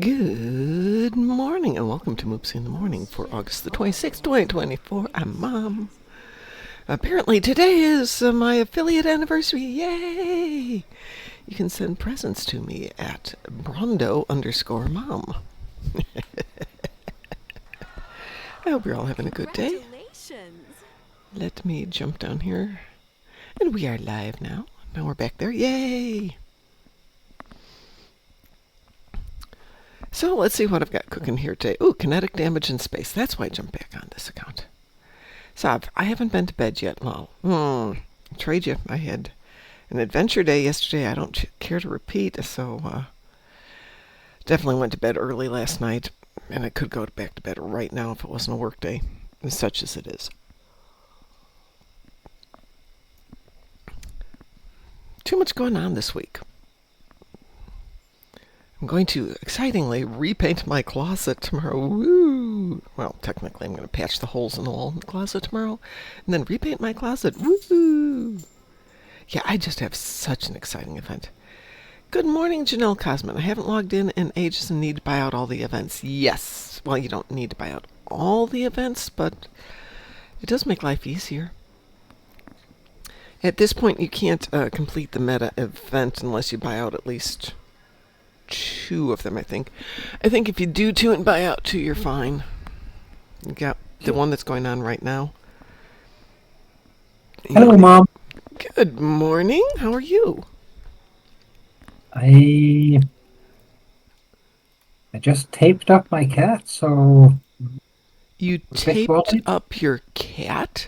Good morning and welcome to Moopsy in the Morning for August the 26th, 2024. I'm Mom. Apparently today is my affiliate anniversary. Yay! You can send presents to me at Brondo_Mom. I hope you're all having a good day. Congratulations. Let me jump down here. And we are live now. Now we're back there. Yay! So let's see what I've got cooking here today. Ooh, kinetic damage in space. That's why I jumped back on this account. So I haven't been to bed yet. Well, trade you. I had an adventure day yesterday. I don't care to repeat, so definitely went to bed early last night, and I could go back to bed right now if it wasn't a work day, such as it is. Too much going on this week. I'm going to, excitingly, repaint my closet tomorrow. Woo! Well, technically I'm going to patch the holes in the wall in the closet tomorrow, and then repaint my closet. Woo! Yeah, I just have such an exciting event. Good morning, Janelle Cosman. I haven't logged in ages and need to buy out all the events. Yes! Well, you don't need to buy out all the events, but it does make life easier. At this point, you can't complete the meta event unless you buy out at least 2 of them, I think. I think if you do 2 and buy out 2, you're fine. You got the one that's going on right now. Hello, Mom. Good morning. How are you? I just taped up my cat, so You taped up your cat?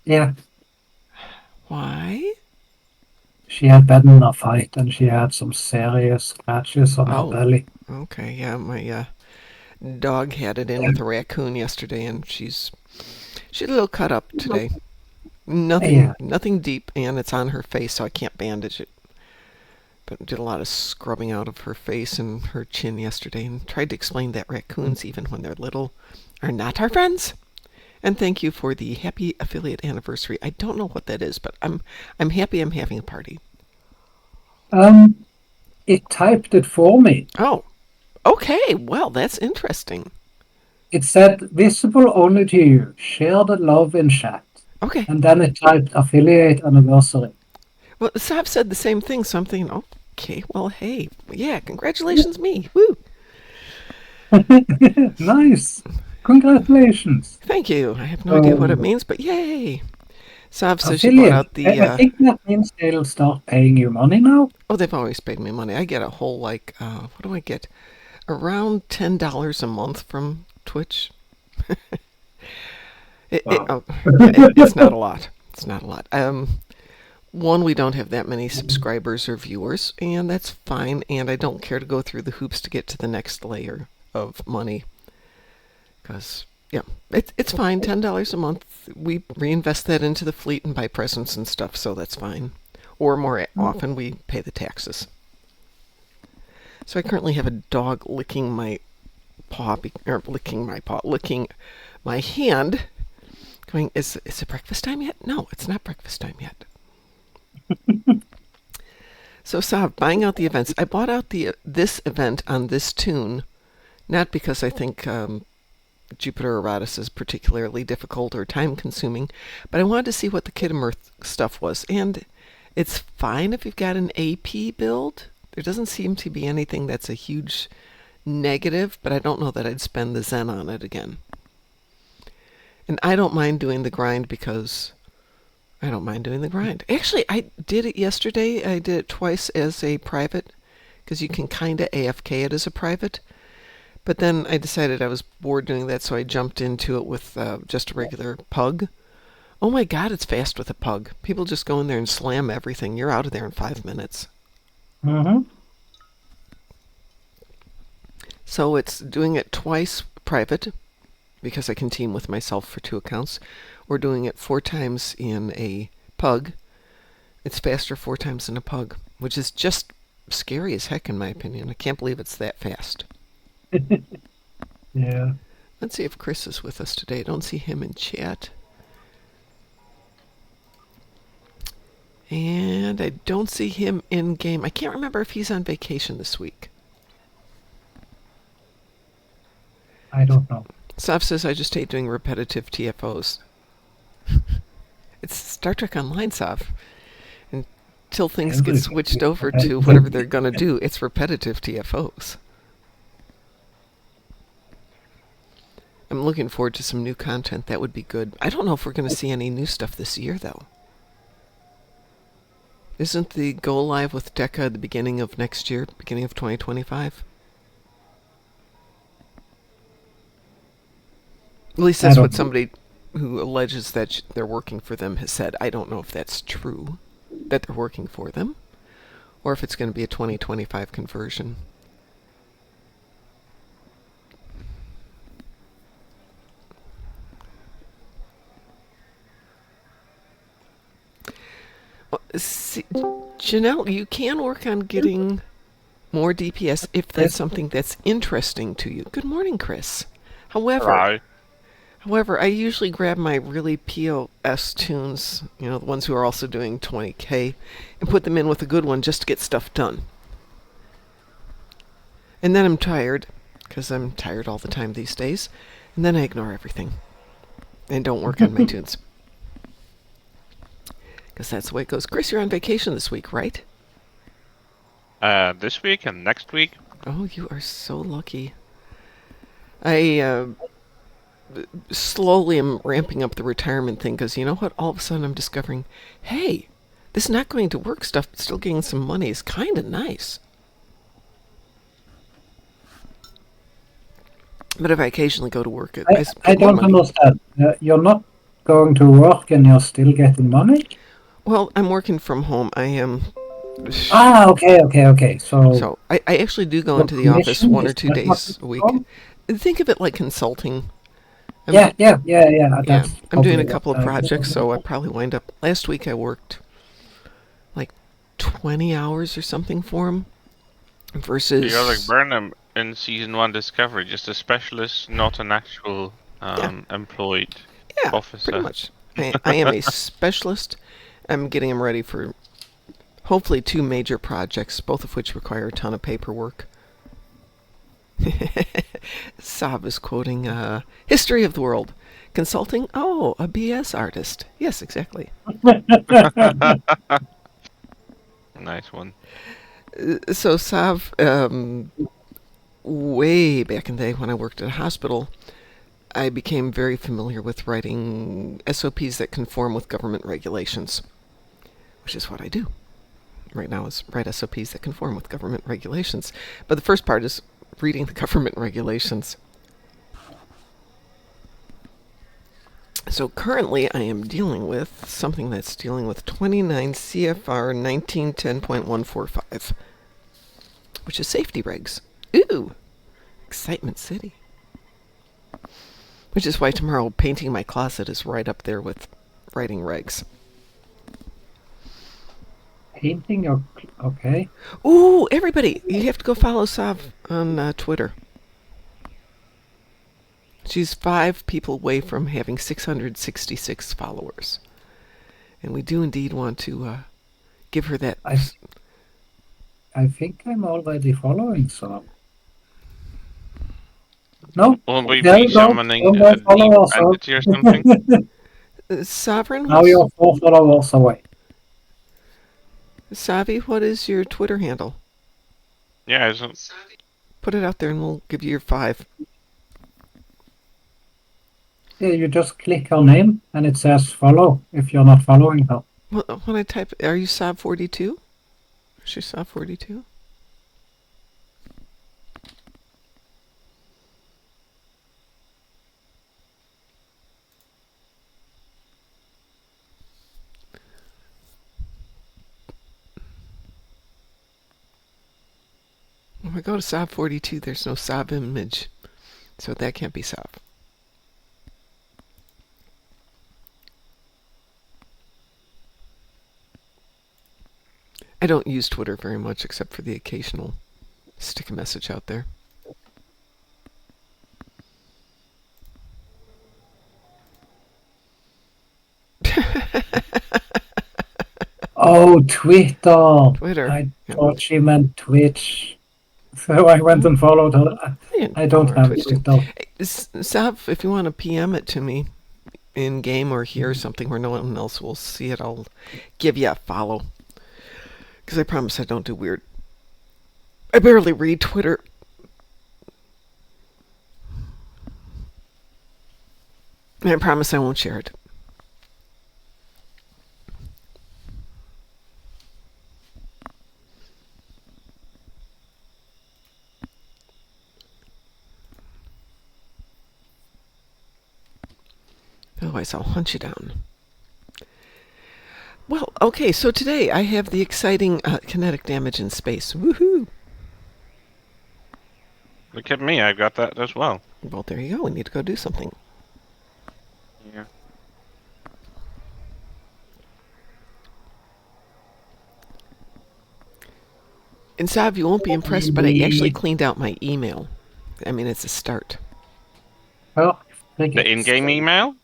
Yeah. Why? She had been in a fight, and she had some serious scratches on her belly. Okay, yeah, my dog had it in with a raccoon yesterday, and she's a little cut up today. Nothing deep, and it's on her face, so I can't bandage it. But did a lot of scrubbing out of her face and her chin yesterday, and tried to explain that raccoons, even when they're little, are not our friends. And thank you for the happy affiliate anniversary. I don't know what that is, but I'm happy I'm having a party. It typed it for me. Oh, okay. Well, that's interesting. It said, visible only to you. Share the love in chat. Okay. And then it typed affiliate anniversary. Well, Sav said the same thing, so I'm thinking, okay, well, hey, yeah, congratulations me. Woo! Nice. Congratulations. Thank you. I have no idea what it means, but yay. Sav says she affiliate. bought out the... I think that means they'll start paying you money now. Oh, they've always paid me money. I get a whole, what do I get? Around $10 a month from Twitch. It's not a lot. It's not a lot. One, we don't have that many subscribers or viewers, and that's fine, and I don't care to go through the hoops to get to the next layer of money. Because, yeah, it's fine, $10 a month. We reinvest that into the fleet and buy presents and stuff, so that's fine. Or more often, we pay the taxes. So I currently have a dog licking my paw, licking my hand, going, is it breakfast time yet? No, it's not breakfast time yet. So Sav, buying out the events. I bought out this event on this tune, not because I think Jupiter Eratus is particularly difficult or time-consuming, but I wanted to see what the Kiddermere stuff was. And it's fine if you've got an AP build. There doesn't seem to be anything that's a huge negative, but I don't know that I'd spend the Zen on it again. And I don't mind doing the grind because... Actually, I did it yesterday. I did it twice as a private, because you can kind of AFK it as a private. But then I decided I was bored doing that, so I jumped into it with just a regular pug. Oh my god, it's fast with a pug. People just go in there and slam everything. You're out of there in 5 minutes. Mm-hmm. So it's doing it twice private, because I can team with myself for 2 accounts. We're doing it 4 times in a pug. It's faster 4 times in a pug, which is just scary as heck in my opinion. I can't believe it's that fast. Yeah. Let's see if Chris is with us today. I don't see him in chat. And I don't see him in game. I can't remember if he's on vacation this week. I don't know. Sav says, I just hate doing repetitive TFOs. It's Star Trek Online, Sav. Until things get switched over to whatever they're going to do, it's repetitive TFOs. I'm looking forward to some new content. That would be good. I don't know if we're going to see any new stuff this year, though. Isn't the go live with Decca the beginning of next year, beginning of 2025? At least that's what somebody who alleges that they're working for them has said. I don't know if that's true, that they're working for them, or if it's going to be a 2025 conversion. Well, see, Janelle, you can work on getting more DPS if that's something that's interesting to you. Good morning, Chris. However, I usually grab my really POS tunes, the ones who are also doing 20k, and put them in with a good one just to get stuff done. And then I'm tired, because I'm tired all the time these days, and then I ignore everything and don't work on my tunes. Because that's the way it goes. Chris, you're on vacation this week, right? This week and next week. Oh, you are so lucky. I slowly am ramping up the retirement thing because you know what? All of a sudden I'm discovering, hey, this not going to work stuff, but still getting some money is kind of nice. But if I occasionally go to work, I don't understand. You're not going to work and you're still getting money? Well, I'm working from home. I am. Okay. So I actually do go into the office 1 or 2 days a week. Think of it like consulting. Yeah. I'm doing a couple of projects, so I probably wind up. Last week I worked like 20 hours or something for him. Versus. You're like Burnham in season 1 Discovery, just a specialist, not an actual employed officer. Pretty much. I am a specialist. I'm getting him ready for hopefully 2 major projects, both of which require a ton of paperwork. Saab is quoting History of the World. Consulting? Oh, a BS artist. Yes, exactly. Nice one. So Sav, way back in the day when I worked at a hospital, I became very familiar with writing SOPs that conform with government regulations, which is what I do right now, is write SOPs that conform with government regulations. But the first part is reading the government regulations. So currently I am dealing with something that's dealing with 29 CFR 1910.145, which is safety regs. Ooh, Excitement City. Which is why tomorrow painting my closet is right up there with writing regs. Painting your... Okay. Ooh, everybody, you have to go follow Sav on Twitter. She's 5 people away from having 666 followers. And we do indeed want to give her that... I think I'm already following some. No? Will we be summoning a deep entity or something? Sovereign? Now you're 4 followers away. Savi, what is your Twitter handle? Yeah, isn't... Put it out there and we'll give you your 5. Yeah, you just click her name and it says follow if you're not following her. Well, when I type, are you Sav42? Is she Sav42? When I go to Sav42, there's no Sav image, so that can't be Sav. I don't use Twitter very much except for the occasional stick a message out there. Oh, Twitter. Twitter. I thought she meant Twitch. So I went and followed her. I don't Follow her on have Twitch it too. though. Sav, if you want to PM it to me in game or here or something where no one else will see it, I'll give you a follow. Because I promise I don't do weird. I barely read Twitter. And I promise I won't share it. Otherwise, I'll hunt you down. Well, okay, so today I have the exciting kinetic damage in space. Woohoo! Look at me, I've got that as well. Well, there you go. We need to go do something. Yeah. And Sav, you won't be impressed, but I actually cleaned out my email. I mean, it's a start. Oh, The in-game email?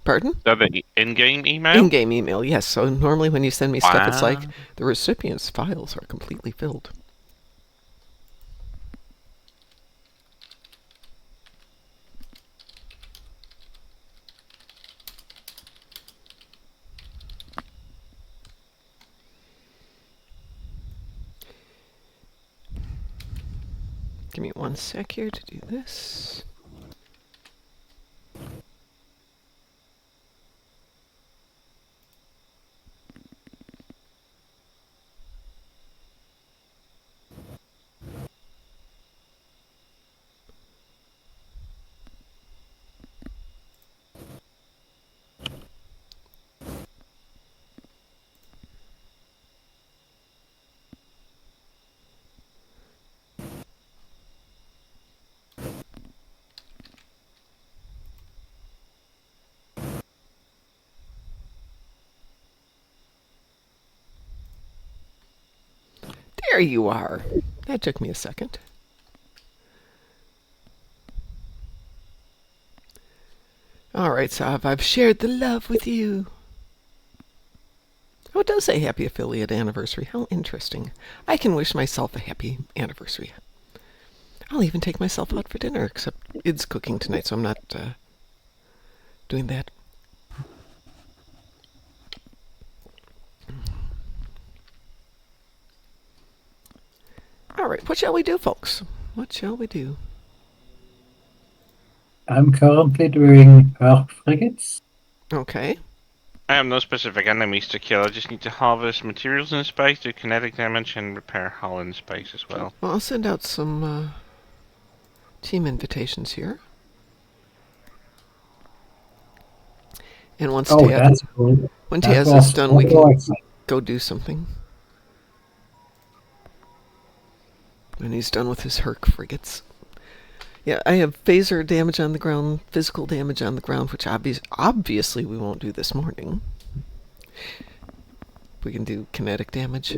Pardon? Is that the in-game email? In-game email, yes. So normally when you send me stuff, it's like Wow. the recipient's files are completely filled. Give me 1 sec here to do this. There you are. That took me a second. All right, Sav, I've shared the love with you. Oh, it does say happy affiliate anniversary. How interesting. I can wish myself a happy anniversary. I'll even take myself out for dinner, except it's cooking tonight, so I'm not doing that. All right, what shall we do, folks? What shall we do? I'm currently doing Earth frigates. Okay. I have no specific enemies to kill, I just need to harvest materials in space, do kinetic damage, and repair hull in space as well. Well, I'll send out some team invitations here. And once Oh, that's cool. when That Taz is was done, we so can exciting. go do something. When he's done with his Herc frigates. Yeah, I have phaser damage on the ground, physical damage on the ground, which obviously we won't do this morning. We can do kinetic damage.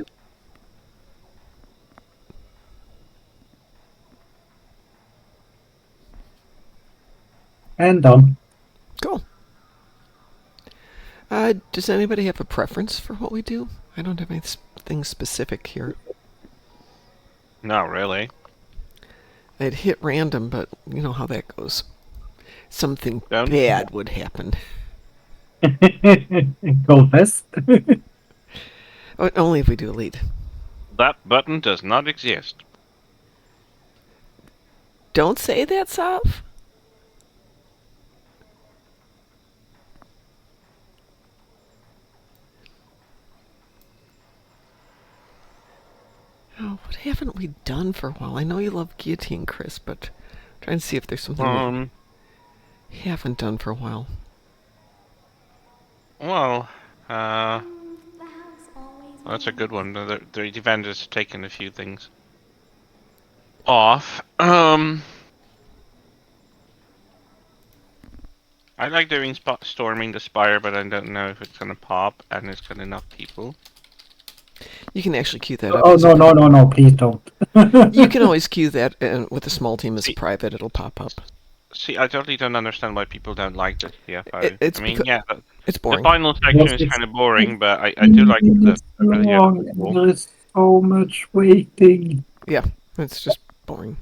And done. Cool. Does anybody have a preference for what we do? I don't have anything specific here. Not really. I'd hit random, but you know how that goes. Something Don't- bad would happen. Go fast. Only if we do elite. That button does not exist. Don't say that, Sav. Oh, what haven't we done for a while? I know you love guillotine, Chris, but I'm trying to see if there's something we haven't done for a while. Well, that's a good one. The defenders have taken a few things off. I like doing storming the spire, but I don't know if it's gonna pop and it's gonna knock people. You can actually queue that up. Oh, no, please don't. You can always queue that with a small team as a private. It'll pop up. See, I totally don't understand why people don't like this CFO. It's I mean, because yeah, it's the boring. final section is kind of boring, but I do like 15 the minutes really end of long, the and wall. there is so much waiting. Yeah, it's just boring.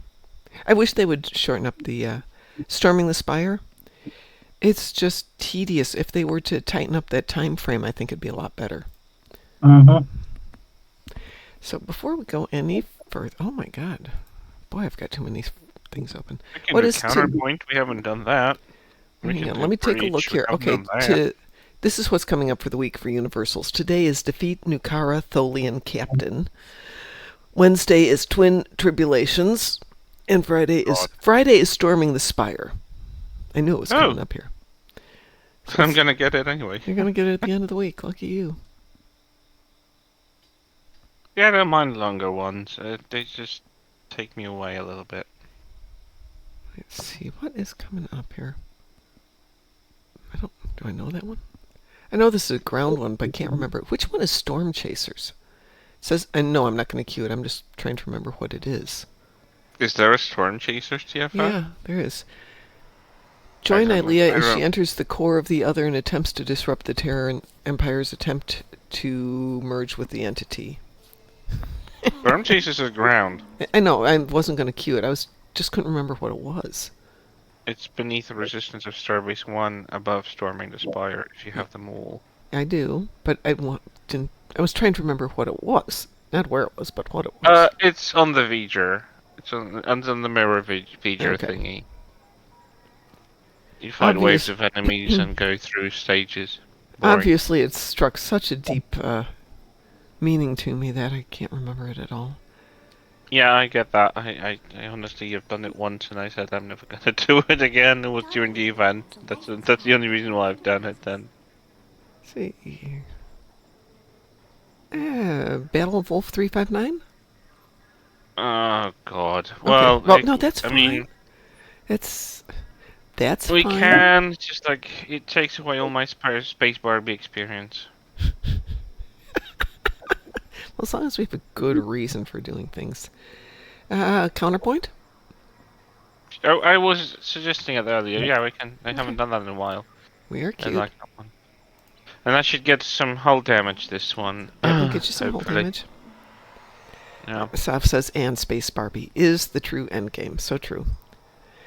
I wish they would shorten up the storming the spire. It's just tedious. If they were to tighten up that time frame, I think it'd be a lot better. Mm-hmm. So before we go any further, oh my god, boy, I've got too many things open. We can What do is counterpoint. We haven't done that. We Hang can on, do let me take a breach. look here. We haven't Okay, done that. this is what's coming up for the week for Universals. Today is Defeat Nukara Tholian Captain. Wednesday is Twin Tribulations, and Friday is Storming the Spire. I knew it was coming up here. So I'm gonna get it anyway. You're gonna get it at the end of the week. Lucky you. Yeah, I don't mind longer ones. They just take me away a little bit. Let's see what is coming up here. Do I know that one? I know this is a ground one, but I can't remember. Which one is Storm Chasers? It says, and no, I'm not going to cue it. I'm just trying to remember what it is. Is there a Storm Chasers TFO? Yeah, there is. Join Ilea as she enters the core of the other and attempts to disrupt the Terran Empire's attempt to merge with the entity. Storm Chasers is ground. I know, I wasn't going to cue it. Just couldn't remember what it was. It's beneath the resistance of Starbase 1, above Storming the Spire, if you have them all. I do, but I was trying to remember what it was. Not where it was, but what it was. It's on the V'ger. It's on the mirror V'ger thingy. You fight waves of enemies and go through stages. Boring. Obviously, it struck such a deep meaning to me that I can't remember it at all. Yeah, I get that. I honestly have done it once and I said I'm never gonna do it again. It was during the event. That's the only reason why I've done it then. Let's see here. Battle of Wolf 359? Oh god. Okay. Well, no, that's fine. I mean, that's we fine. can. It's just like it takes away all my space Barbie experience. Well, as long as we have a good reason for doing things. Counterpoint? Oh, I was suggesting it earlier. Yeah, we can. I haven't done that in a while. We are I cute. like that one. And I should get some hull damage this one. Yeah, we'll get you some hull damage. Yeah. Saf says, and Space Barbie is the true endgame. So true.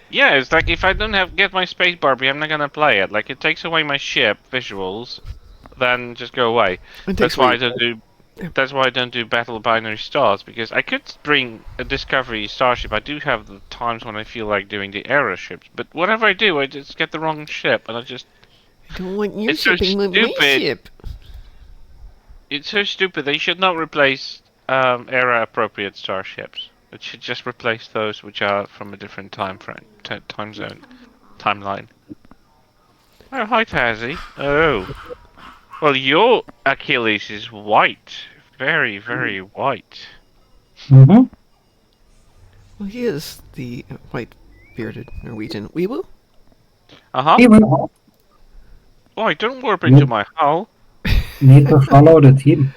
Yeah, it's like if I don't get my Space Barbie, I'm not gonna play it. Like it takes away my ship visuals, then just go away. That's why I don't do. That's why I don't do Battle Binary Stars, because I could bring a Discovery starship. I do have the times when I feel like doing the Era ships, but whatever I do, I just get the wrong ship, and I don't want your it's so shipping with my ship. It's so stupid. They should not replace Era appropriate starships. It should just replace those which are from a different time zone, timeline. Oh, hi Tazzy. Oh. Well, your Achilles is white. Very, very white. Mm-hmm. Well, he is the white-bearded Norwegian weeaboo. Uh-huh. Boy, don't warp into my hull. Need to follow the team.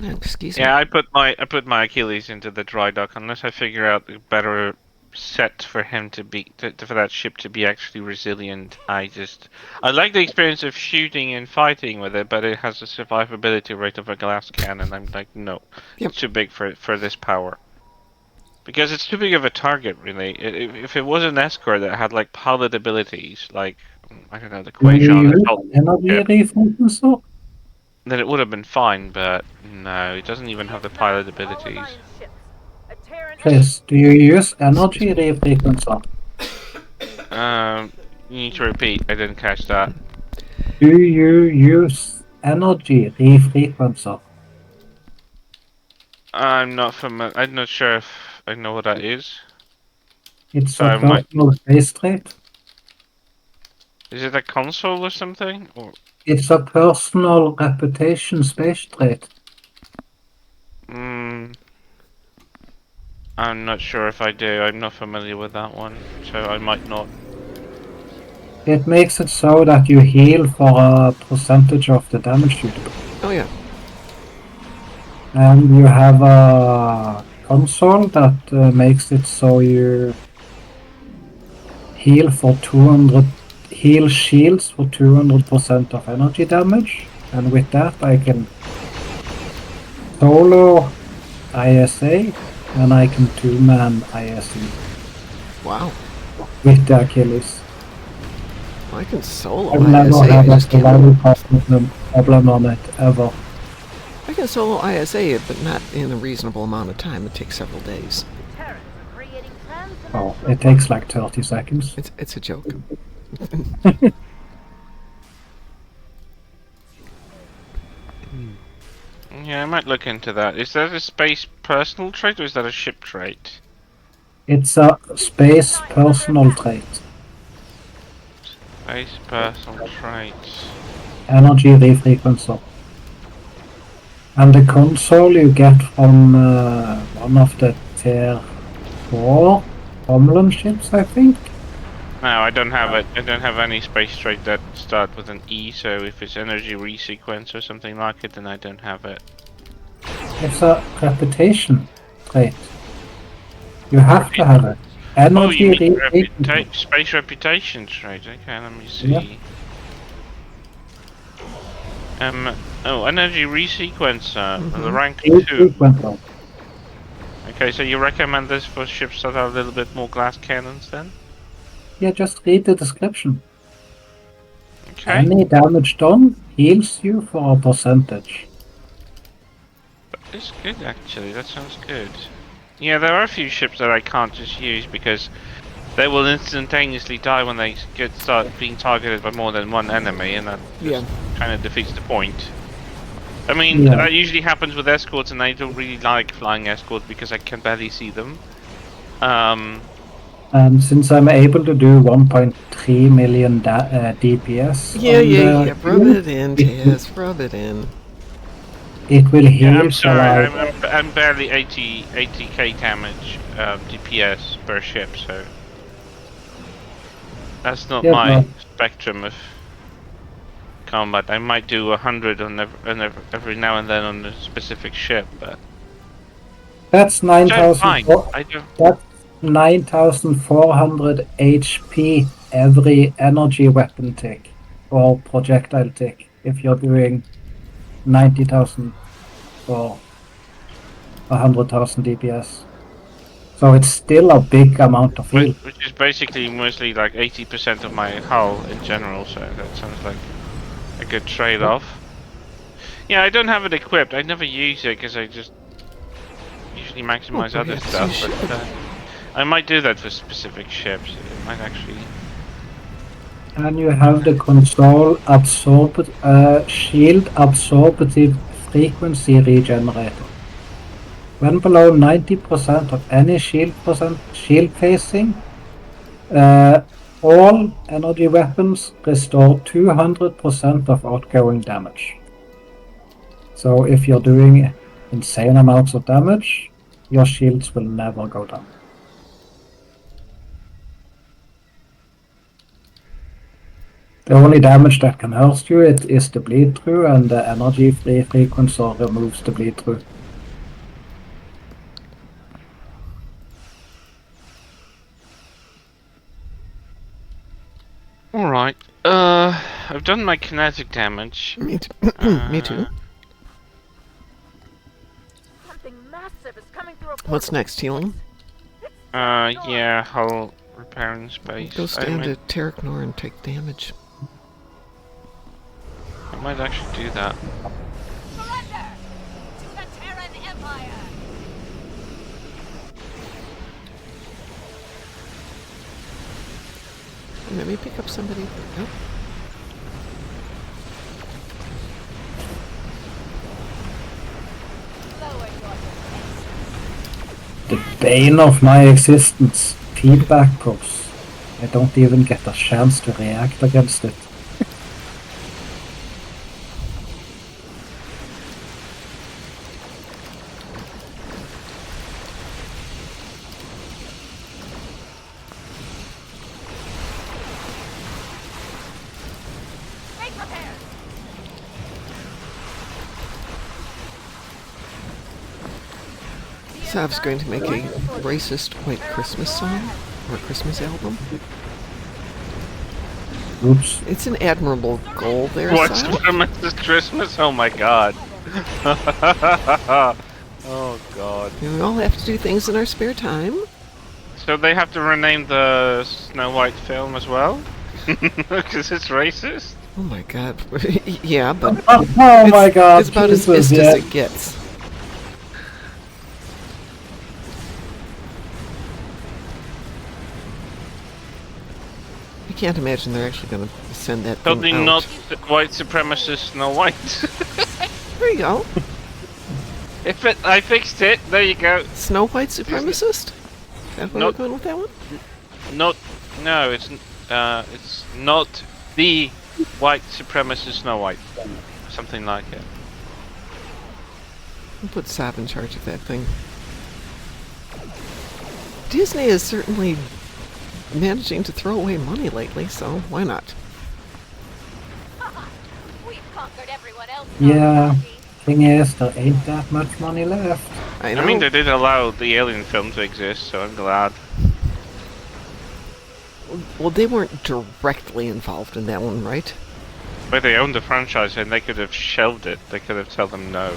Excuse me. Yeah, I put my Achilles into the dry dock unless I figure out a better set for him to be for that ship to be actually resilient. I like the experience of shooting and fighting with it, but it has a survivability rate of a glass cannon. I'm like, no, it's too big for this power. Because it's too big of a target, really. If it was an escort that had like pilot abilities, like I don't know, the Quajon, then it would have been fine. But no, it doesn't even have the pilot abilities. Chris, do you use energy refrequencer? You need to repeat. I didn't catch that. Do you use energy refrequencer? I'm not familiar. I'm not sure if I know what that is. It's a personal space trait. Is it a console or something? Or... It's a personal reputation space trait. I'm not sure if I do. I'm not familiar with that one, so I might not. It makes it so that you heal for a percentage of the damage you do. Oh yeah. And you have a console that makes it so you heal shields for 200% of energy damage, and with that I can solo ISA and I can two-man ISE Wow. with the Achilles. I can solo I've never ISA. I had a just can't. survival problem on it ever. I can solo ISA, but not in a reasonable amount of time. It takes several days. Oh, it takes like 30 seconds. It's a joke. Yeah, I might look into that. Is that a space personal trait or is that a ship trait? It's a space personal trait. Space personal trait. Energy refrequencer. And the console you get from one of the tier 4 Romulan ships, I think. No, I don't have it. I don't have any space trait that start with an E, so if it's energy resequence or something like it, then I don't have it. It's a reputation trait. You have to have it. Energy Oh, you mean refrequencer. space reputation trait? Okay, let me see. Yeah. Oh, energy resequencer, the rank 2. Refrequencer. Okay, so you recommend this for ships that have a little bit more glass cannons then? Yeah, just read the description. Okay. Any damage done heals you for a percentage. It's good actually, that sounds good. Yeah, there are a few ships that I can't just use because they will instantaneously die when they start being targeted by more than one enemy, and that Yeah. kind of defeats the point. I mean, Yeah. that usually happens with escorts, and I don't really like flying escorts because I can barely see them. And since I'm able to do 1.3 million DPS Yeah, on yeah, the yeah. Rub shield, it in, it, Taz. Rub it in. it will Yeah, heal I'm for sorry, like... I'm barely 80k damage DPS per ship, so that's not Yeah, my but spectrum of combat. I might do 100 on every now and then on a specific ship, but that's which I'm fine. I do. that's 9,400 HP every energy weapon tick or projectile tick if you're doing 90,000 or 100,000 DPS. So it's still a big amount of heal. Which is basically mostly like 80% of my hull in general, so that sounds like a good trade-off. Yeah, I don't have it equipped. I never use it because I just usually maximize other perhaps stuff. you But should. I might do that for specific ships. It might actually. And you have the console shield absorptive frequency regenerator. When below 90% of any shield facing, all energy weapons restore 200% of outgoing damage. So if you're doing insane amounts of damage, your shields will never go down. The only damage that can hurt you is the bleed through, and the energy frequency removes the bleed through. Alright. I've done my kinetic damage. Me too. Me too. Something massive is coming through a What's next, healing? Yeah, hull repair in space. Go stand to Terraknor and take damage. I might actually do that. surrender to the Terran Empire. Let me pick up somebody. Oh. Lower your defenses. The bane of my existence, feedback pulse. I don't even get a chance to react against it. Be prepared. Sav's going to make a racist white Christmas song or Christmas album. Oops. It's an admirable goal there, What's Sav. Mrs. Christmas? Oh my god. Oh god. We all have to do things in our spare time. So they have to rename the Snow White film as well? Because it's racist? Oh my god. Yeah, but Oh my god. it's about as Jesus, missed yeah. as it gets. I can't imagine they're actually going to send that thing Totally out. not the white supremacist Snow White. There you go. I fixed it. There you go. Snow White supremacist? Is that where Nope. we're going with that one? No, it's not the white supremacist Snow White. Something like it. We'll put Sav in charge of that thing. Disney is certainly managing to throw away money lately, so why not? We've conquered everyone else. Yeah. Thing is, there ain't that much money left. I know. I mean, they did allow the Alien film to exist, so I'm glad. Well, they weren't directly involved in that one, right? But they owned the franchise and they could have shelved it. They could have told them no.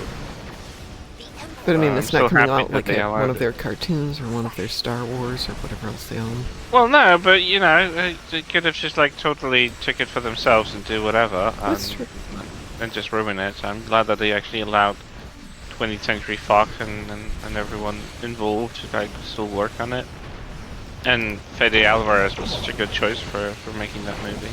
But I mean, I'm it's so not coming happy out that like they one allowed of it. their cartoons or one of their Star Wars or whatever else they own. Well, no, but you know, they could have just like totally took it for themselves and do whatever. That's true. And just ruin it. So I'm glad that they actually allowed 20th Century Fox and everyone involved to like still work on it. And Fede Alvarez was such a good choice for making that movie.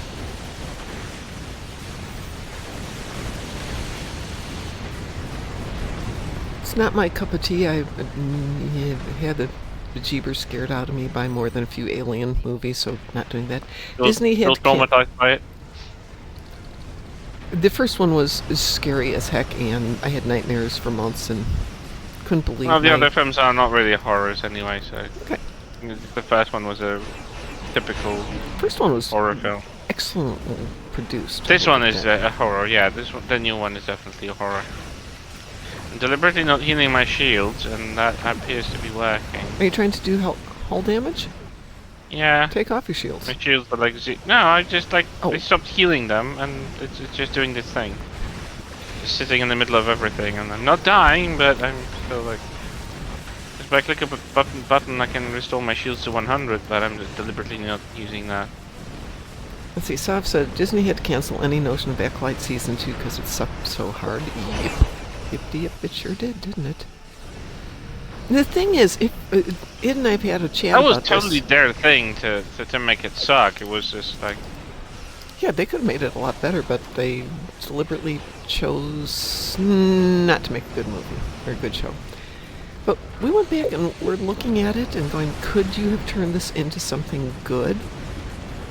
It's not my cup of tea. I had the bejeebers scared out of me by more than a few Alien movies, so not doing that. Disney had Still traumatized by it. the first one was scary as heck, and I had nightmares for months and couldn't believe. Well, the my- other films are not really horrors anyway, so Okay. the first one was a typical First one was horror film. excellently produced. This I one will is give that. a horror, yeah. This one, the new one is definitely a horror. I'm deliberately not healing my shields, and that appears to be working. Are you trying to do hull damage? Yeah, Take off your shields. my shields are like no. I just like Oh. I stopped healing them, and it's just doing this thing. Just sitting in the middle of everything, and I'm not dying, but I'm still like. If I click up a button, I can restore my shields to 100, but I'm deliberately not using that. Let's see, Sav said Disney had to cancel any notion of Acolyte Season 2 because it sucked so hard. Yep. Yep, it sure did, didn't it? The thing is, if Ed and I have had a chat That was about totally this. their thing to make it suck. It was just like. Yeah, they could have made it a lot better, but they deliberately chose not to make a good movie or a good show. But we went back and we're looking at it and going, could you have turned this into something good?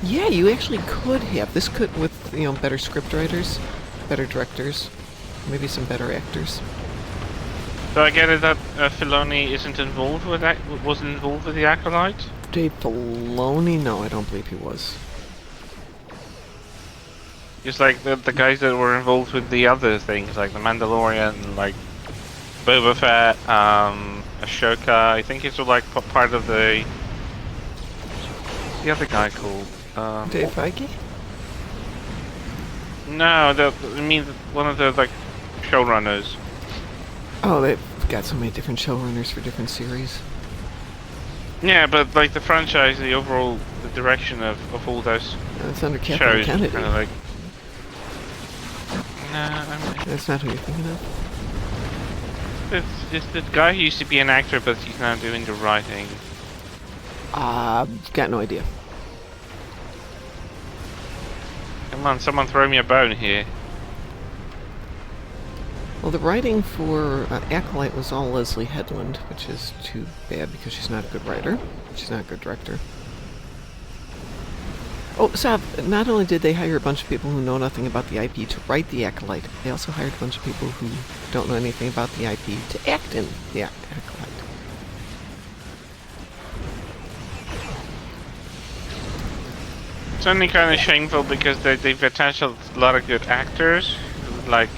Yeah, you actually could have. This could, with better script writers, better directors, maybe some better actors. So I get it that Filoni isn't involved with that. Wasn't involved with the Acolyte. Dave Filoni? No, I don't believe he was. Just like the guys that were involved with the other things, like the Mandalorian, like Boba Fett, Ashoka. I think it's all like part of the. What's the other guy called? Dave Feige? No, I mean one of the like showrunners. Oh, they've got so many different showrunners for different series. Yeah, but like the franchise, the overall the direction of all those It's under Kathleen shows, Kennedy. kind of like. No, I mean, That's not who you're thinking of? it's the guy who used to be an actor, but he's now doing the writing. Got no idea. Come on, someone throw me a bone here. Well, the writing for Acolyte was all Leslie Headland, which is too bad because she's not a good writer. She's not a good director. Oh, Sav, not only did they hire a bunch of people who know nothing about the IP to write the Acolyte, they also hired a bunch of people who don't know anything about the IP to act in the Acolyte. It's only kind of shameful because they've attached a lot of good actors, like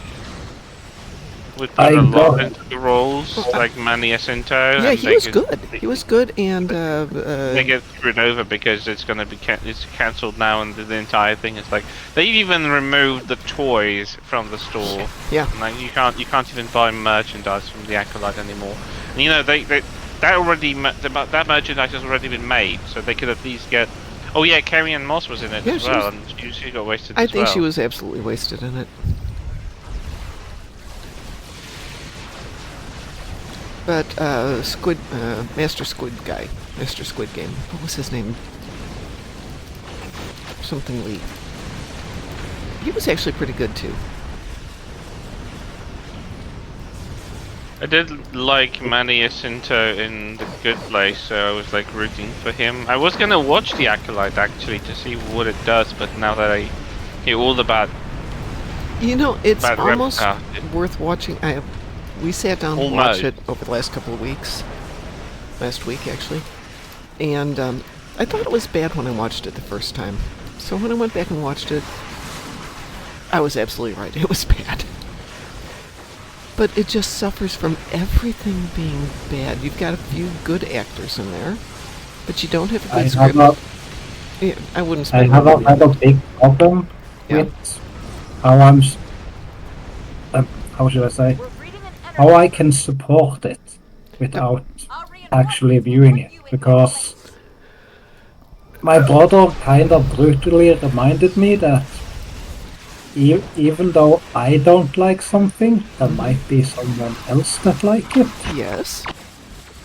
would put I a lot got into the roles, like Manny Jacinto. Yeah, and he they was could- good. He was good, and They get screwed over because it's gonna be it's cancelled now, and the entire thing is like they've even removed the toys from the store. yeah. And, like you can't even buy merchandise from the Acolyte anymore. And, you know they that already that merchandise has already been made, so they could at least get. Oh yeah, Carrie Ann Moss was in it Yeah, as she well, was- and she got wasted I as think well. she was absolutely wasted in it. But Master Squid Game. What was his name? Something Lee. He was actually pretty good too. I did like Manny Jacinto in The Good Place, so I was like rooting for him. I was gonna watch The Acolyte actually to see what it does, but now that I hear all about You know, it's Bad almost replica. worth watching. We sat down to watch it over the last couple of weeks. Last week, actually. And I thought it was bad when I watched it the first time. So when I went back and watched it, I was absolutely right. It was bad. But it just suffers from everything being bad. You've got a few good actors in there, but you don't have a I good have script. a, Yeah, I wouldn't I spend have money. had a big problem Yeah. with how I'm, how should I say, We're reading an how energy I can support it without I'll reinforce actually it viewing when it, you in because place. my brother kind of brutally reminded me that even though I don't like something, there might be someone else that like it. Yes.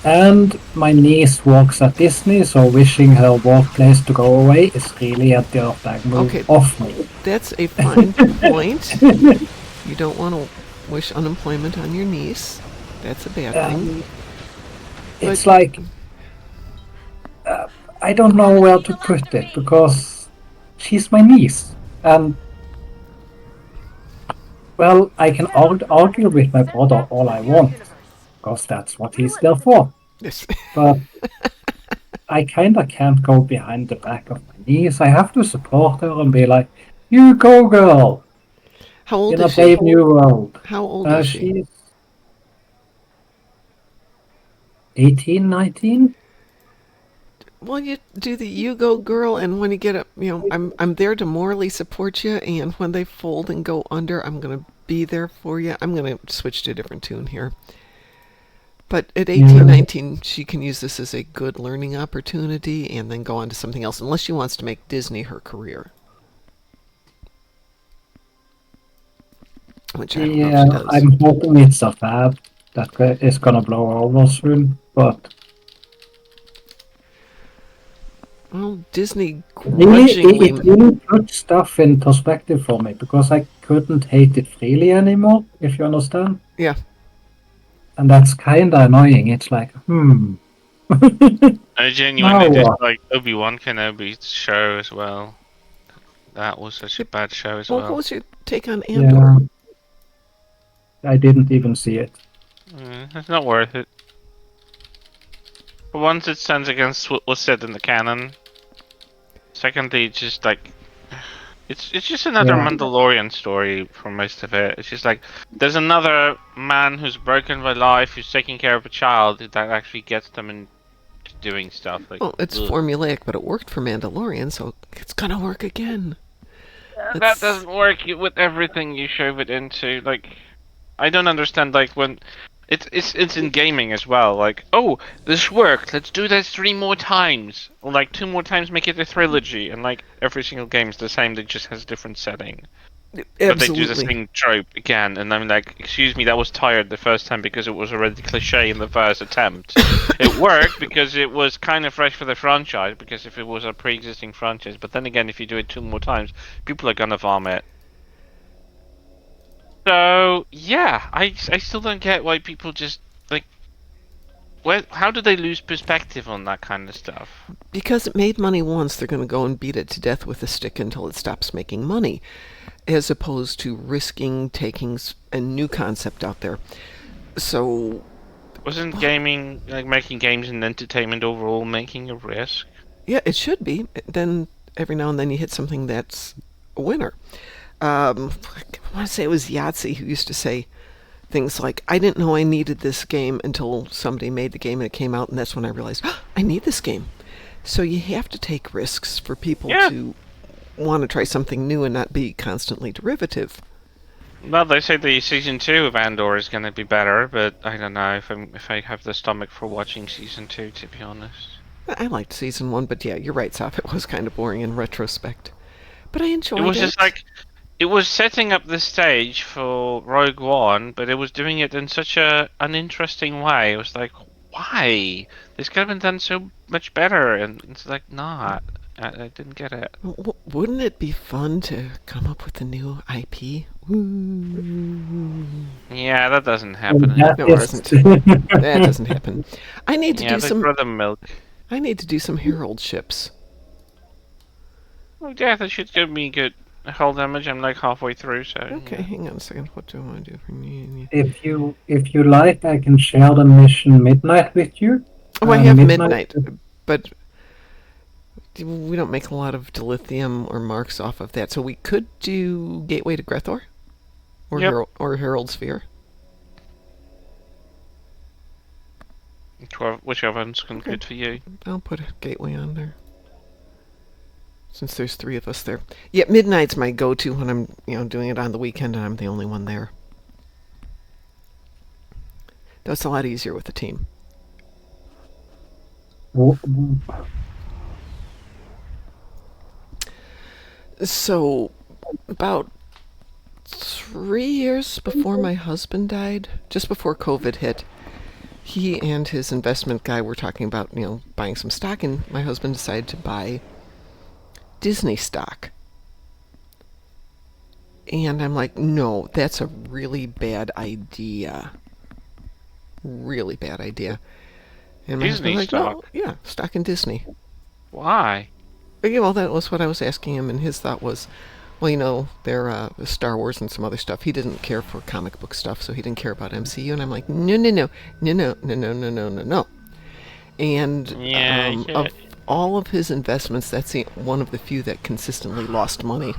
And my niece works at Disney, so wishing her workplace to go away is really a dirtbag move Okay. off me. That's a fine point. You don't want to wish unemployment on your niece. That's a bad thing. It's But- like I don't know where to put it, because she's my niece, and well, I can argue with my brother all I want, because that's what he's there for. Yes. But I kind of can't go behind the back of my niece. I have to support her and be like, "You go, girl, How old in a is she? brave new world." How old is she? She's 18, 19. Well, you do the you go girl, and when you get up, I'm there to morally support you, and when they fold and go under, I'm gonna be there for you. I'm gonna switch to a different tune here. But at 18, Yeah. 19, she can use this as a good learning opportunity and then go on to something else, unless she wants to make Disney her career. Which I don't know if Yeah, she does. I'm hoping it's a fad that is gonna blow over soon, but Well, Disney really, grudgingly... it really put stuff in perspective for me, because I couldn't hate it freely anymore, if you understand. Yeah. And that's kind of annoying. It's like, I genuinely No. dislike Obi-Wan Kenobi's show as well. That was such a bad show as Well, what well. was your take on Andor? yeah, I didn't even see it. It's not worth it. For once, it stands against what was said in the canon. Secondly, it's just like it's just another Yeah. Mandalorian story for most of it. It's just like there's another man who's broken by life, who's taking care of a child that actually gets them into doing stuff. Like, Well, it's ugh. formulaic, but it worked for Mandalorian, so it's gonna work again. That That's- doesn't work with everything you shove it into. Like, I don't understand. Like when it's in gaming as well. Like, oh, this worked. Let's do this 3 more times, or like 2 more times, make it a trilogy. And like every single game is the same. They just has a different setting. But they do the Absolutely. same trope again, and I'm like, excuse me, that was tired the first time because it was already cliche in the first attempt. It worked because it was kind of fresh for the franchise, because if it was a pre-existing franchise, but then again, if you do it 2 more times, people are gonna vomit. So, yeah, I still don't get why people just, like, how do they lose perspective on that kind of stuff? Because it made money once, they're going to go and beat it to death with a stick until it stops making money, as opposed to risking taking a new concept out there. So, Wasn't gaming, like making games and entertainment overall, making a risk? yeah, it should be. Then every now and then you hit something that's a winner. I want to say it was Yahtzee who used to say, things like, I didn't know I needed this game until somebody made the game and it came out, and that's when I realized, I need this game. So you have to take risks for people Yeah. to want to try something new and not be constantly derivative. Well, they say the season 2 of Andor is going to be better, but I don't know if I have the stomach for watching season 2, to be honest. I liked season 1, but yeah, you're right, Sop. It was kind of boring in retrospect. But I enjoyed it. It was just like, it was setting up the stage for Rogue One, but it was doing it in such a uninteresting way. It was like, why? This could have been done so much better, and it's like, not. I didn't get it. Wouldn't it be fun to come up with a new IP? Woo. Yeah, that doesn't happen. That No, it is- doesn't. That doesn't happen. I need to Yeah, do they some. throw the milk. I need to do some Herald ships. Well, yeah, that should give me good hull damage. I'm like halfway through, so. Okay, hang on a second. What do I want to do for you? If you like, I can share the mission Midnight with you. Oh, I have midnight, but we don't make a lot of dilithium or marks off of that, so we could do Gateway to Grethor, or Yep. Herald Sphere. Whichever one's Okay. good for you. I'll put a Gateway on there, since there's 3 of us there. Yeah, midnight's my go-to when I'm doing it on the weekend and I'm the only one there. That's a lot easier with the team. So, about 3 years before my husband died, just before COVID hit, he and his investment guy were talking about, buying some stock, and my husband decided to buy Disney stock. And I'm like, no, that's a really bad idea. Really bad idea. And my Disney husband's like, no, stock? yeah, stock in Disney. Why? Yeah, well, that was what I was asking him, and his thought was, well, they're Star Wars and some other stuff. He didn't care for comic book stuff, so he didn't care about MCU. And I'm like, no. And Yeah, of all of his investments, that's one of the few that consistently lost money.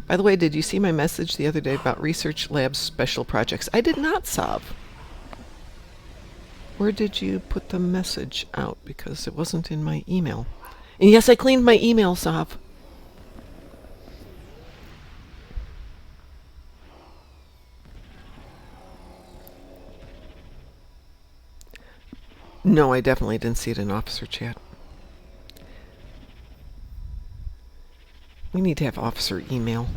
By the way, did you see my message the other day about Research Labs special projects? I did not, Sav. Where did you put the message out? Because it wasn't in my email. And yes, I cleaned my email, Sav. No, I definitely didn't see it in officer chat. We need to have officer email.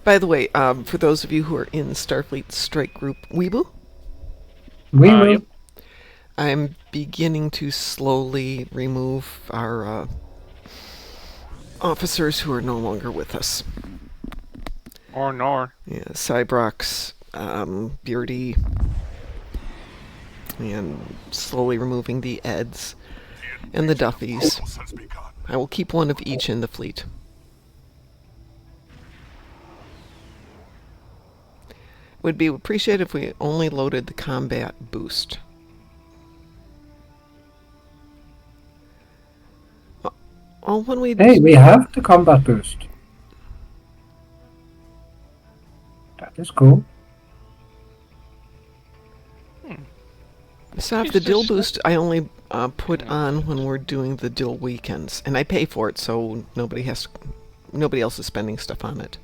By the way, for those of you who are in Starfleet Strike Group Weebu, We will. Yep. I'm beginning to slowly remove our officers who are no longer with us. Or nor. Yeah, Cybrox, Beardy, and slowly removing the Eds and the Duffies. I will keep one of each in the fleet. Would be appreciated if we only loaded the combat boost. Oh, when we Hey, we have the combat boost. That is cool. Sav, the dill boost I only put on when we're doing the dill weekends, and I pay for it, so nobody else is spending stuff on it.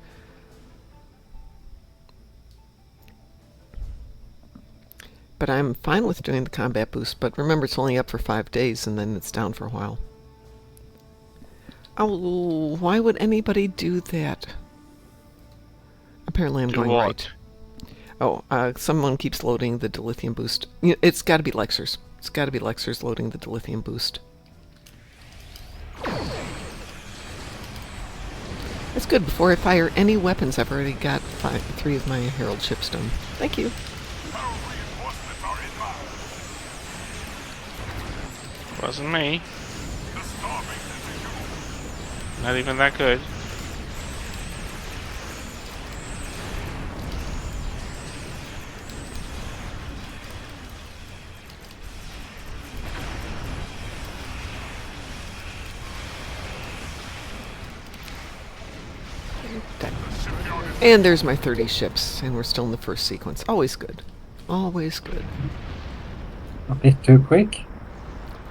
But I'm fine with doing the combat boost, but remember it's only up for 5 days and then it's down for a while. Oh, why would anybody do that? Apparently I'm Do going what? right. Oh, someone keeps loading the dilithium boost. It's got to be Lexers. It's got to be Lexers loading the dilithium boost. That's good. Before I fire any weapons, I've already got 3 of my Herald ships done. Thank you. Wasn't me. Not even that good. That And there's my 30 ships, and we're still in the first sequence. Always good. Always good. A bit too quick.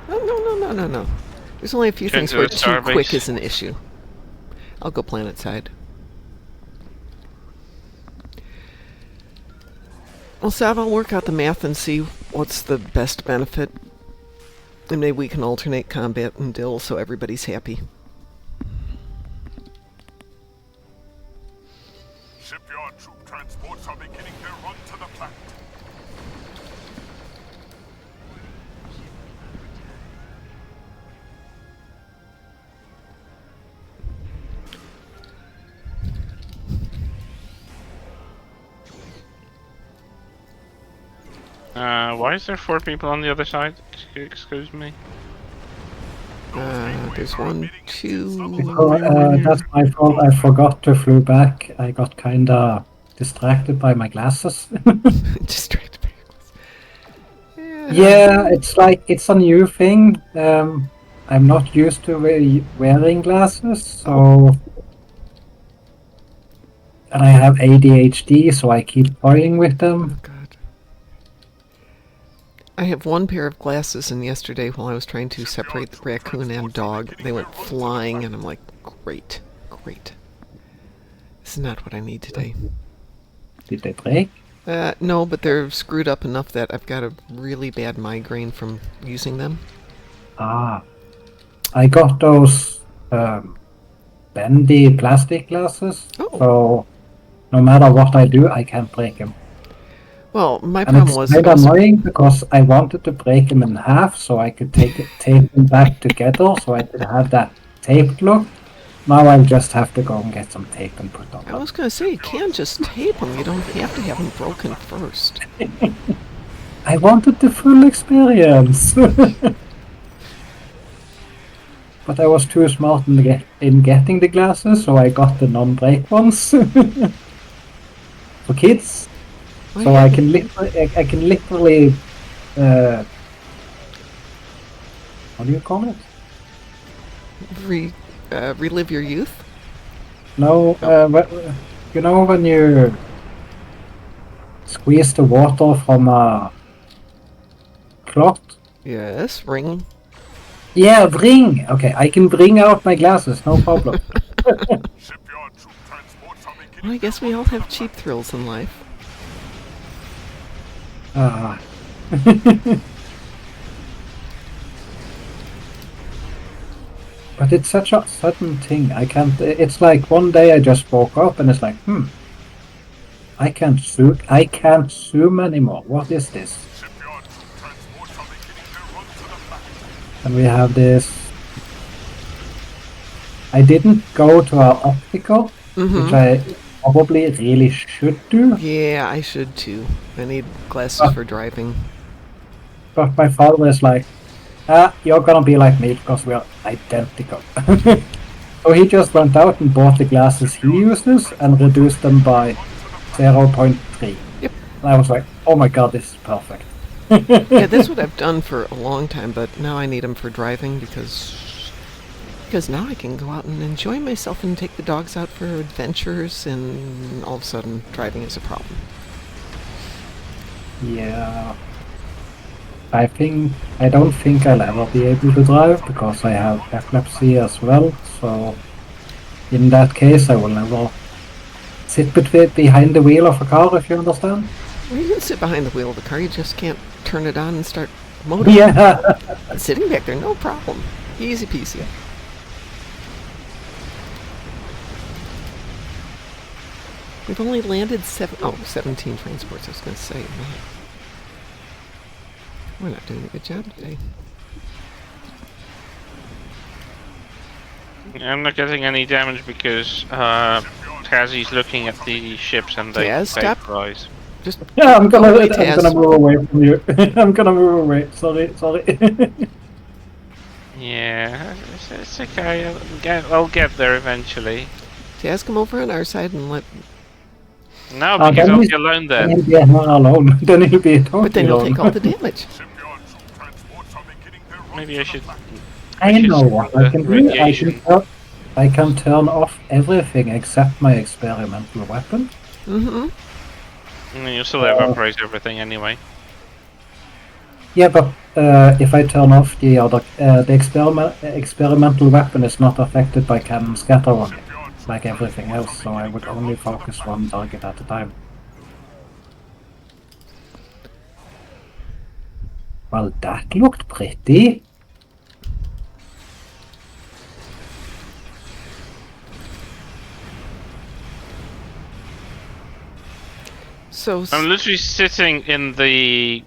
No. There's only a few Turn things to where the too quick starbase. is an issue. I'll go planet side. Well, Sav, I'll work out the math and see what's the best benefit. And maybe we can alternate combat and dill so everybody's happy. Shipyard troop transports are beginning their run to the planet. Why is there 4 people on the other side? Excuse me. There's 1, 2... Oh, that's my fault. I forgot to flew back. I got kinda distracted by my glasses. Distracted by your glass. Yeah, it's like it's a new thing. I'm not used to wearing glasses, so and I have ADHD, so I keep toying with them. God. I have 1 pair of glasses, and yesterday while I was trying to separate the raccoon and dog, they went flying, and I'm like, great. This is not what I need today. Did they break? No, but they're screwed up enough that I've got a really bad migraine from using them. Ah, I got those bendy plastic glasses, Oh. so no matter what I do, I can't break them. Well, my And problem it's was... kind of annoying because I wanted to break them in half so I could tape them back together so I could have that taped look. Now I'll just have to go and get some tape and put on I them. was going to say, you can't just tape them. You don't have to have them broken first. I wanted the full experience. But I was too smart in getting the glasses, so I got the non-break ones. For kids. So I can literally, what do you call it? Relive your youth? No, you know when you squeeze the water from a cloth? Yes, ring. Yeah, bring. Okay, I can bring out my glasses, no problem. Shipyard troop transports are beginning Well, I guess we all have cheap thrills in life. Ah. But it's such a sudden thing. I can't. It's like one day I just woke up and it's like, I can't zoom anymore. What is this? Shipyard troop transports are beginning their run to the planet. And we have this. I didn't go to our optical, which I probably really should do. Yeah, I should too. I need glasses for driving. But my father is like, you're gonna be like me because we are identical. So he just went out and bought the glasses he uses and reduced them by 0.3. Yep. And I was like, oh my god, this is perfect. Yeah, that's what I've done for a long time, but now I need them for driving because now I can go out and enjoy myself and take the dogs out for adventures, and all of a sudden driving is a problem. Yeah. I don't think I'll ever be able to drive because I have epilepsy as well, so in that case I will never sit behind the wheel of a car, if you understand. Well, you can sit behind the wheel of the car, you just can't turn it on and start motoring. Yeah. Sitting back there, no problem. Easy peasy. We've only landed 17 transports, I was going to say. We're not doing a good job today. I'm not getting any damage because Tazzie's looking at the ships and they Taz, stop. vaporize. Just Yeah, I'm go gonna away, Taz. move away from you. I'm gonna move away. Sorry. Yeah, it's okay. I'll get there eventually. Taz, come over on our side and let... No, Oh, because then I'll we- be alone Then then. he'll be alone. Then he'll be totally But then you'll alone. take all the damage. Shipyard troop transports are beginning their run Maybe to I the should. planet. I should know skip what I the can do. radiation. I can turn off everything except my experimental weapon. Mm-hmm. And you still vaporize everything anyway. Yeah, but if I turn off the experimental weapon is not affected by cannon scatter on it, like everything else, so I would only focus one target at a time. Well, that looked pretty. So, I'm literally sitting in the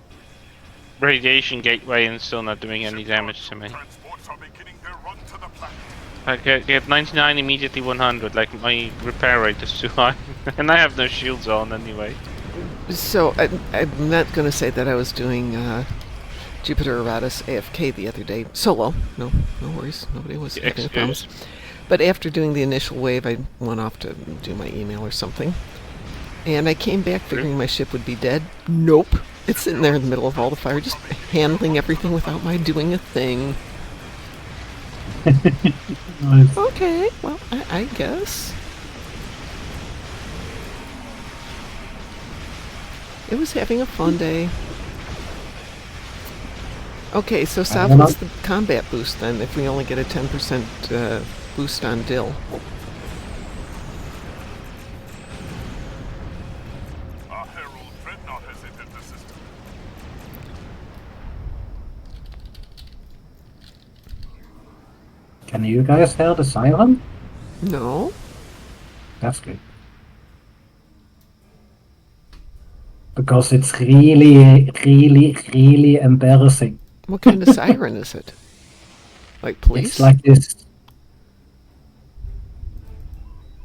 radiation gateway and still not doing any damage to me. Transports are beginning their run to the planet. I get 99 immediately 100, like my repair rate is too high. And I have no shields on anyway. I'm not going to say that I was doing Jupiter Eratus AFK the other day. Solo. No worries. Nobody was having problems. But after doing the initial wave, I went off to do my email or something. And I came back figuring my ship would be dead. Nope. It's sitting there in the middle of all the fire, just handling everything without my doing a thing. Nice. Okay, well, I guess. It was having a fun day. Okay, so Sav, what's the combat boost then if we only get a 10% boost on Dill? A Herald Dreadnought has entered the system. Can you guys hear the siren? No? That's good. Because it's really, really, really embarrassing. What kind of siren is it? Like police? It's like this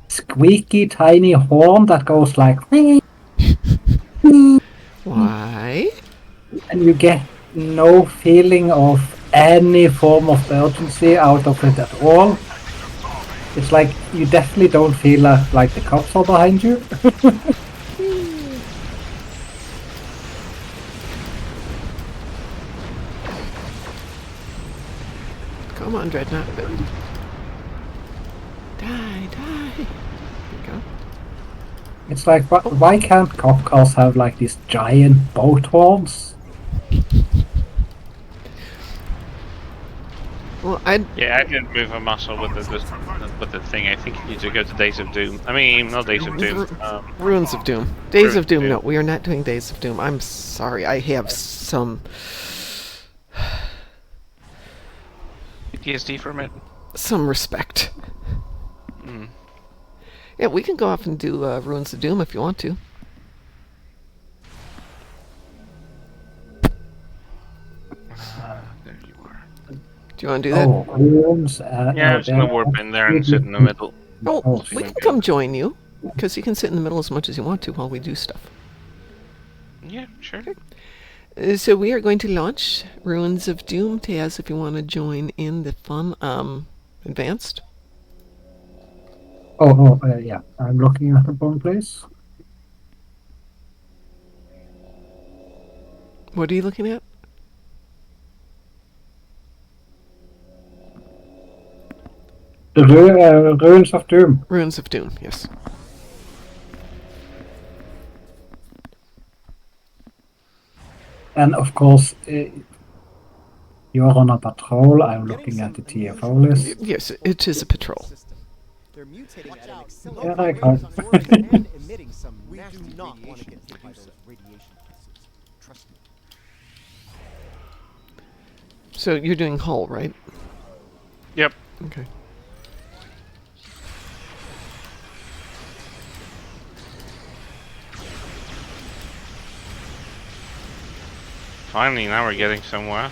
squeaky tiny horn that goes like Why? and you get no feeling of any form of urgency out of it at all. It's like you definitely don't feel like the cops are behind you. Come on, Dreadnought. Die. There you go. It's like, why can't cop cars have like these giant boat horns? Well, I didn't move a muscle with the thing. I think you need to go to Days of Doom. I mean, not Days of Doom. Ruins of Doom. Days of Doom. Doom. No, we are not doing Days of Doom. I'm sorry. I have some PTSD from it. some respect. Mm. Yeah, we can go off and do Ruins of Doom if you want to. There you are. Do you want to do that? Oh, rooms. Yeah, I'm just gonna warp in there and sit in the middle. Oh, we can come join you, because you can sit in the middle as much as you want to while we do stuff. Yeah, sure. So we are going to launch Ruins of Doom. Taz, if you want to join in the fun, advanced. Yeah. I'm looking at the wrong place. What are you looking at? The Ruins of Doom. Ruins of Doom, yes. And of course, you're on a patrol. I'm looking at the TFO list. Yes, it is a patrol. They're mutating at an Here accelerated I rate come. on yours and emitting some nasty radiation by those radiation pulses. Trust me. So you're doing hull, right? Yep. Okay. Finally, now we're getting somewhere.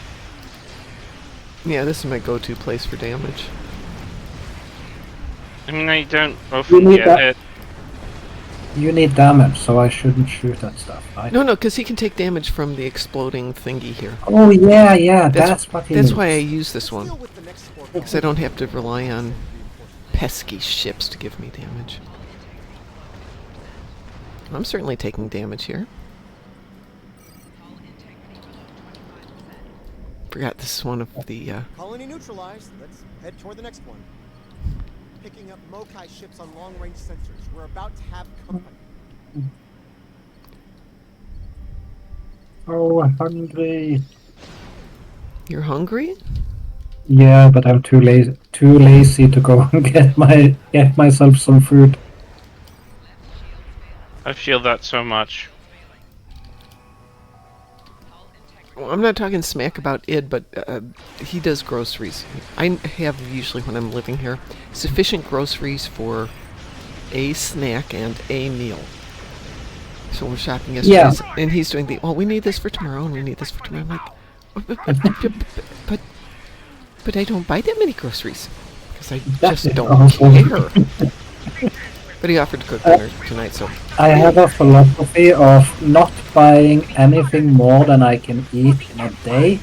Yeah, this is my go-to place for damage. I mean, I don't often need get that. hit. You need damage, so I shouldn't shoot at stuff, right? No, because he can take damage from the exploding thingy here. Oh yeah, that's what he That's needs. why I use this one, Deal with the next score. because I don't have to rely on pesky ships to give me damage. I'm certainly taking damage here. Forgot this is one of the Colony neutralized. Let's head toward the next one. picking up Mokai ships on long-range sensors. We're about to have company. Oh, hungry. You're hungry? Yeah, but I'm too lazy to go and get myself some food. I feel that so much. Well, I'm not talking smack about Id, but he does groceries. I have usually, when I'm living here, sufficient groceries for a snack and a meal. So we're shopping yesterday, and he's doing the, we need this for tomorrow, and we need this for tomorrow. I'm like, but I don't buy that many groceries, because I just don't care. But he offered to cook dinner tonight, so... I have a philosophy of not buying anything more than I can eat in a day.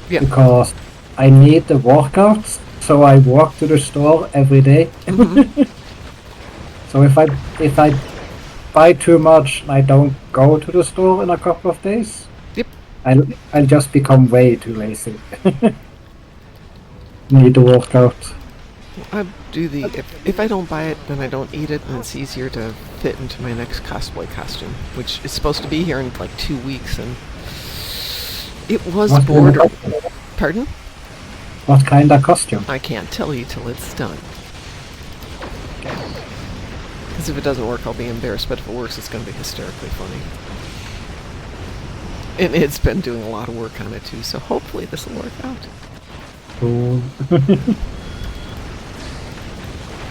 Yeah. Because I need the workouts, so I walk to the store every day. Mm-hmm. So if I buy too much and I don't go to the store in a couple of days, Yep. I'll just become way too lazy. Need to work out. I do the, if I don't buy it, then I don't eat it, and it's easier to fit into my next cosplay costume, which is supposed to be here in like 2 weeks, and it was border. Pardon? What kind of costume? I can't tell you till it's done. Because if it doesn't work, I'll be embarrassed, but if it works, it's going to be hysterically funny. And it's been doing a lot of work on it too, so hopefully this will work out. Cool.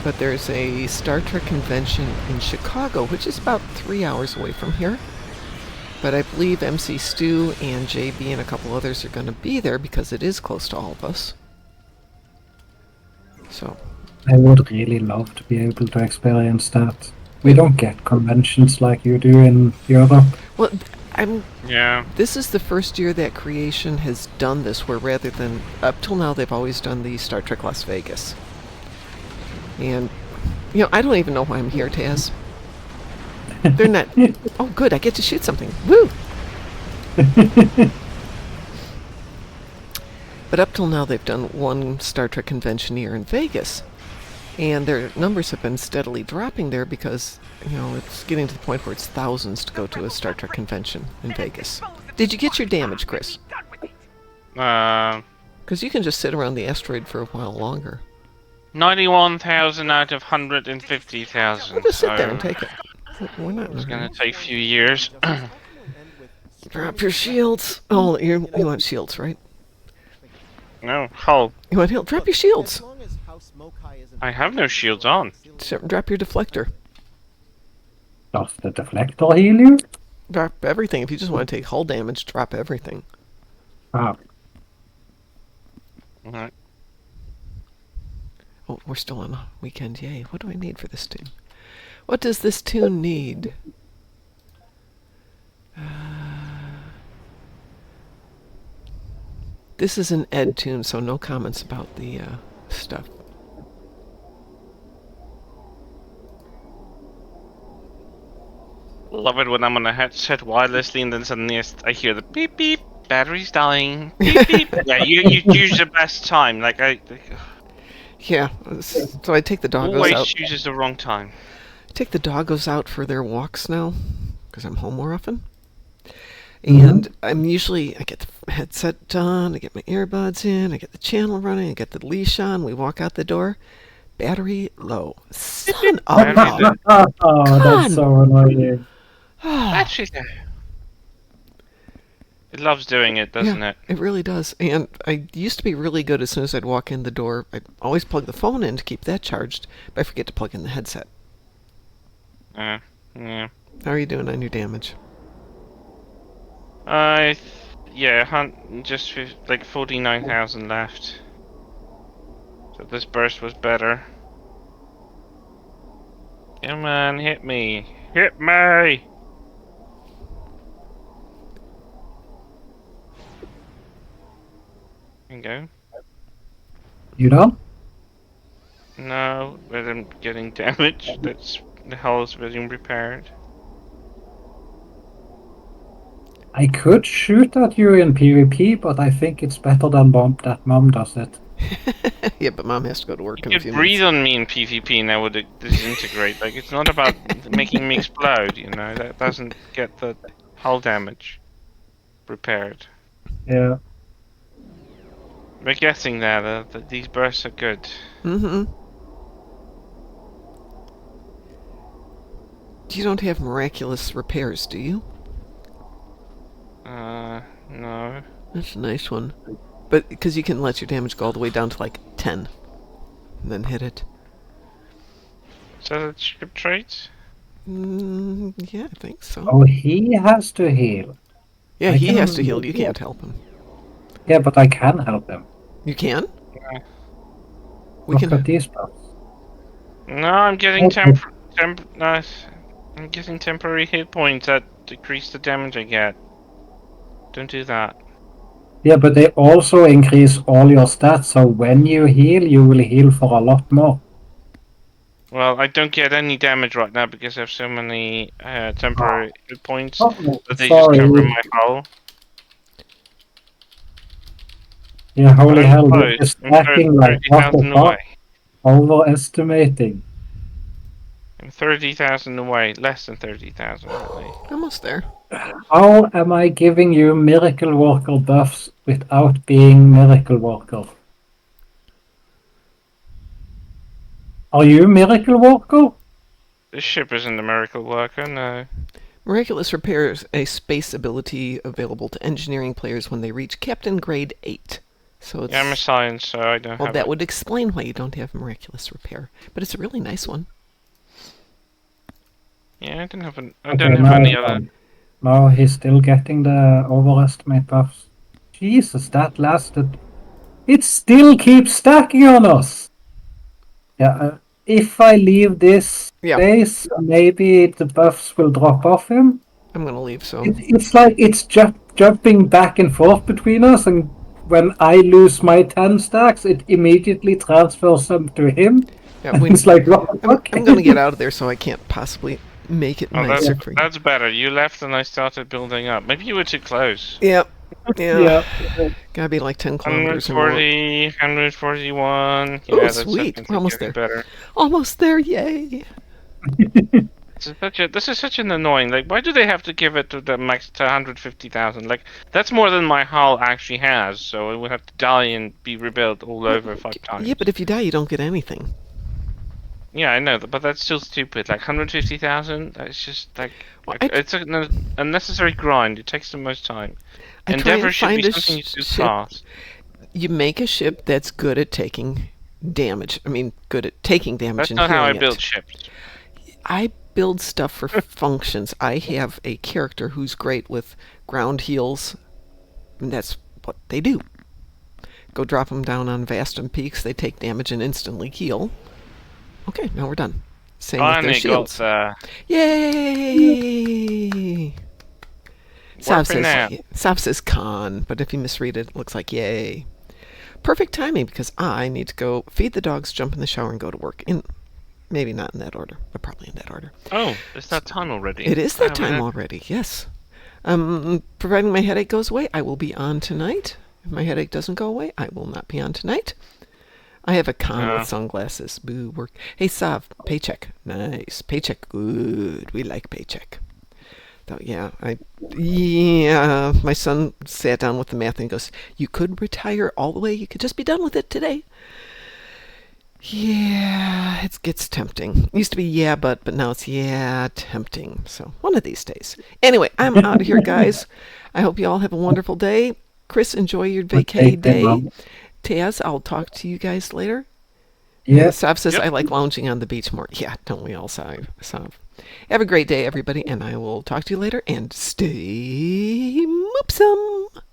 But there's a Star Trek convention in Chicago, which is about 3 hours away from here. But I believe MC Stu and JB and a couple others are going to be there because it is close to all of us. So. I would really love to be able to experience that. We don't get conventions like you do in Europe. Well, Yeah. this is the first year that Creation has done this, where rather than, up till now, they've always done the Star Trek Las Vegas. And, I don't even know why I'm here, Taz. They're not... Oh, good, I get to shoot something. Woo! But up till now, they've done one Star Trek convention here in Vegas. And their numbers have been steadily dropping there because, it's getting to the point where it's thousands to go to a Star Trek convention in Vegas. Did you get your damage, Chris? Because you can just sit around the asteroid for a while longer. 91,000 out of 150,000. We'll just sit there and take it. We're not. It's gonna take a few years. Drop your shields. Oh, you want shields, right? No, hull. You want heal? Drop your shields. I have no shields on. Drop your deflector. Does the deflector heal you? Drop everything. If you just want to take hull damage, drop everything. Ah. Alright. Oh, we're still on a weekend. Yay. What do I need for this tune? What does this tune need? This is an Ed tune, so no comments about the stuff. Love it when I'm on a headset wirelessly and then suddenly I hear the beep beep, battery's dying, beep beep. Yeah, you choose the best time. Yeah, so I take the doggos always out. chooses the wrong time. I take the doggos out for their walks now, because I'm home more often. And I get the headset on, I get my earbuds in, I get the channel running, I get the leash on, we walk out the door. Battery low. Son of a... Oh, that's so annoying. Actually, it loves doing it, doesn't it? It really does. And I used to be really good as soon as I'd walk in the door. I'd always plug the phone in to keep that charged, but I forget to plug in the headset. Yeah. How are you doing on your damage? Just like 49,000 left. So this burst was better. Come on, hit me. Hit me! There you go. You done? No, but I'm getting damaged. The hull is being repaired. I could shoot at you in PvP, but I think it's better than that Mom does it. Yeah, but Mom has to go to work in a You few could breathe minutes. on me in PvP and I would disintegrate. Like, it's not about making me explode, you know? That doesn't get the hull damage repaired. Yeah. We're guessing that these bursts are good. Mm-hmm. You don't have miraculous repairs, do you? No. That's a nice one. But because you can let your damage go all the way down to like 10, and then hit it. Is that a ship trait? Yeah, I think so. Oh, he has to heal. Yeah, I he can- has to heal. You can't help him. Yeah, but I can help him. You can? Yeah. We Look can. at these buffs. No, I'm getting Okay. I'm getting temporary hit points that decrease the damage I get. Don't do that. Yeah, but they also increase all your stats, so when you will heal for a lot more. Well, I don't get any damage right now because I have so many temporary hit points Oh, that they just sorry. cover my hull. Yeah, But holy I'm hell, close. this is I'm stacking like what the 30,000 away. fuck? Overestimating. I'm 30,000 away. Less than 30,000, really. Almost there. How am I giving you Miracle Worker buffs without being Miracle Worker? Are you Miracle Worker? This ship isn't a miracle worker, no. Miraculous Repair is a space ability available to engineering players when they reach Captain Grade 8. So it's... Yeah, I'm a science, so I don't well, have that it. would explain why you don't have Miraculous Repair. But it's a really nice one. Yeah, I don't have now any it's other. done. No, he's still getting the overestimate buffs. Jesus, that lasted. It still keeps stacking on us. Yeah, if I leave this Yeah. base, maybe the buffs will drop off him. I'm going to leave, so... It's like it's jumping back and forth between us, and when I lose my 10 stacks, it immediately transfers them to him. Yeah, It's like, what the fuck? I'm going to get out of there, so I can't possibly make it Oh, nicer for you. that's better. You left and I started building up. Maybe you were too close. Yeah. Yeah. Gotta be like 10 kilometers or more. 140, 141. Oh, That's sweet. definitely We're almost getting there. better. Almost there, yay! This is such an annoying. Like, why do they have to give it to the max to 150,000? Like, that's more than my hull actually has. So it would have to die and be rebuilt all over 5 times. Yeah, but if you die, you don't get anything. Yeah, I know, but that's still stupid. Like 150,000. That's just like, Well, it's an unnecessary grind. It takes the most time. I try Endeavor and should find be a something you do ship. fast. You make a ship that's good at taking damage. I mean, good at taking damage That's and not how I healing build it. ships. I build stuff for functions. I have a character who's great with ground heals, and that's what they do. Go drop them down on Vastum peaks. They take damage and instantly heal. Okay, now we're done. Same with their Finally got shields. the Yay! Sav warping out. says con, but if you misread it, it looks like yay. Perfect timing because I need to go feed the dogs, jump in the shower, and go to work. Maybe not in that order, but probably in that order. Oh, it's that time already. It is that I time mean, already, yes. Providing my headache goes away, I will be on tonight. If my headache doesn't go away, I will not be on tonight. I have a con with sunglasses. Boo, work. Hey, Sav, paycheck. Nice. Paycheck, good. We like paycheck. So, yeah, my son sat down with the math and goes, you could retire all the way. You could just be done with it today. Yeah, it gets tempting. It used to be yeah, but now it's yeah, tempting. So one of these days. Anyway, I'm out of here, guys. I hope you all have a wonderful day. Chris, enjoy your vacay day. Taz, I'll talk to you guys later. Yeah. Sav says I like lounging on the beach more. Yeah, don't we all, Sav? Have a great day, everybody, and I will talk to you later. And stay moopsome.